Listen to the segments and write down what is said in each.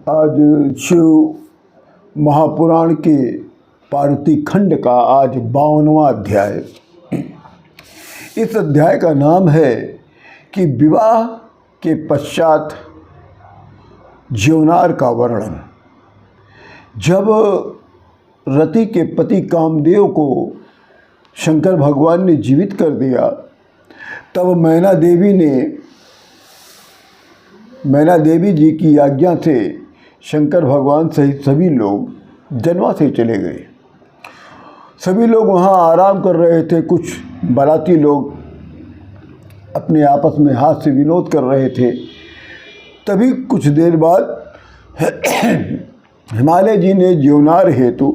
आज शिव महापुराण के पार्वती खंड का आज 52वां अध्याय। इस अध्याय का नाम है कि विवाह के पश्चात जीवनार का वर्णन। जब रति के पति कामदेव को शंकर भगवान ने जीवित कर दिया, तब मैना देवी जी की आज्ञा से शंकर भगवान सहित सभी लोग जनवा से चले गए। सभी लोग वहाँ आराम कर रहे थे। कुछ बाराती लोग अपने आपस में हाथ से विनोद कर रहे थे। तभी कुछ देर बाद हिमालय जी ने जीवनार हेतु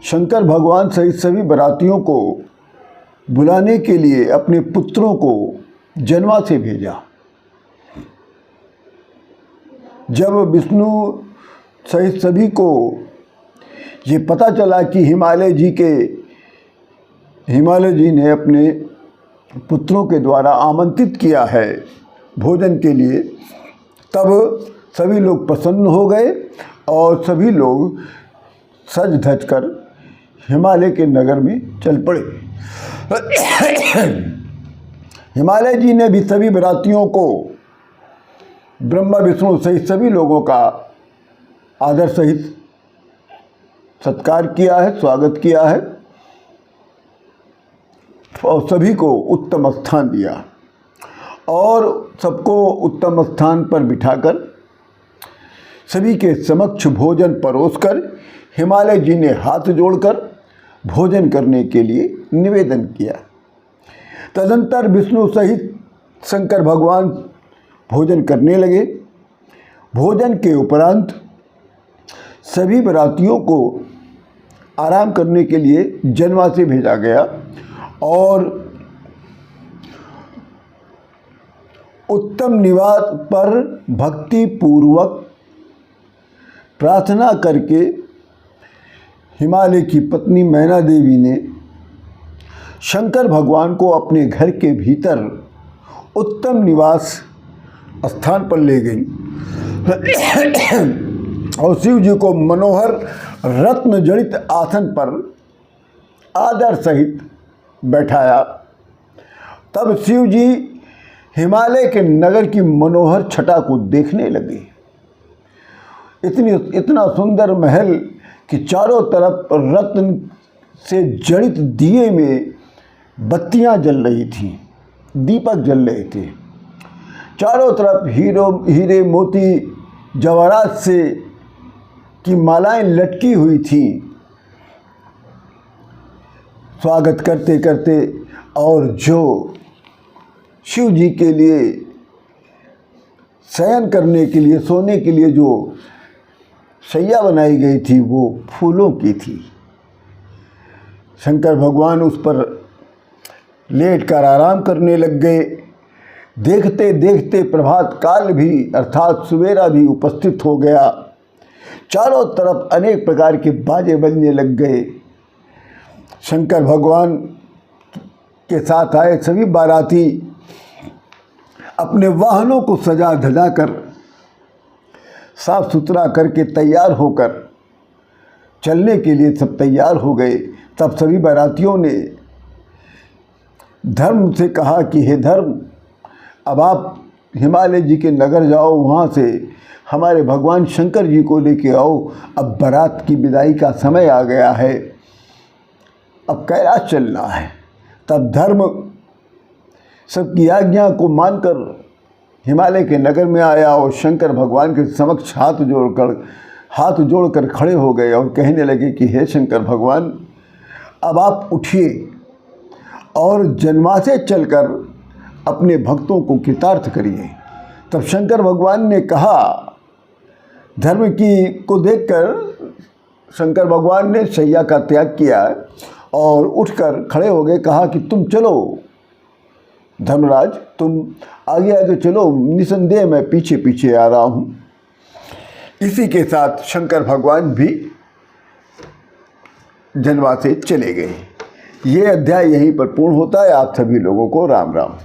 शंकर भगवान सहित सभी बारातियों को बुलाने के लिए अपने पुत्रों को जनवा से भेजा। जब विष्णु सहित सभी को ये पता चला कि हिमालय जी ने अपने पुत्रों के द्वारा आमंत्रित किया है भोजन के लिए, तब सभी लोग प्रसन्न हो गए और सभी लोग सज धज कर हिमालय के नगर में चल पड़े। हिमालय जी ने भी सभी बारातियों को ब्रह्मा विष्णु सहित सभी लोगों का आदर सहित सत्कार किया है, स्वागत किया है और सभी को उत्तम स्थान दिया और सबको उत्तम स्थान पर बिठाकर सभी के समक्ष भोजन परोसकर हिमालय जी ने हाथ जोड़कर भोजन करने के लिए निवेदन किया। तदंतर विष्णु सहित शंकर भगवान भोजन करने लगे। भोजन के उपरांत सभी बारातियों को आराम करने के लिए जनवा से भेजा गया और उत्तम निवास पर भक्ति पूर्वक प्रार्थना करके हिमालय की पत्नी मैना देवी ने शंकर भगवान को अपने घर के भीतर उत्तम निवास स्थान पर ले गई और शिव जी को मनोहर रत्न जड़ित आसन पर आदर सहित बैठाया। तब शिव जी हिमालय के नगर की मनोहर छटा को देखने लगे। इतना सुंदर महल कि चारों तरफ रत्न से जड़ित दिए में बत्तियां जल रही थीं, दीपक जल रहे थे। चारों तरफ हीरे मोती जवाहरात से की मालाएं लटकी हुई थी। स्वागत करते करते और जो शिव जी के लिए शयन करने के लिए, सोने के लिए जो शैया बनाई गई थी वो फूलों की थी। शंकर भगवान उस पर लेटकर आराम करने लग गए। देखते देखते प्रभात काल भी अर्थात सवेरा भी उपस्थित हो गया। चारों तरफ अनेक प्रकार के बाजे बजने लग गए। शंकर भगवान के साथ आए सभी बाराती अपने वाहनों को सजा धजा कर साफ सुथरा करके तैयार होकर चलने के लिए सब तैयार हो गए। तब सभी बारातियों ने धर्म से कहा कि हे धर्म, अब आप हिमालय जी के नगर जाओ, वहाँ से हमारे भगवान शंकर जी को लेके आओ। अब बारात की विदाई का समय आ गया है, अब कैलाश चलना है। तब धर्म सबकी आज्ञा को मानकर हिमालय के नगर में आया और शंकर भगवान के समक्ष हाथ जोड़कर खड़े हो गए और कहने लगे कि हे शंकर भगवान, अब आप उठिए और जनवा से चलकर अपने भक्तों को कृतार्थ करिए। तब शंकर भगवान ने कहा, धर्म को देखकर शंकर भगवान ने शैया का त्याग किया और उठकर खड़े हो गए। कहा कि तुम चलो धर्मराज, तुम आगे आगे चलो, निसंदेह मैं पीछे पीछे आ रहा हूँ। इसी के साथ शंकर भगवान भी जनवा से चले गए। ये अध्याय यहीं पर पूर्ण होता है। आप सभी लोगों को राम राम।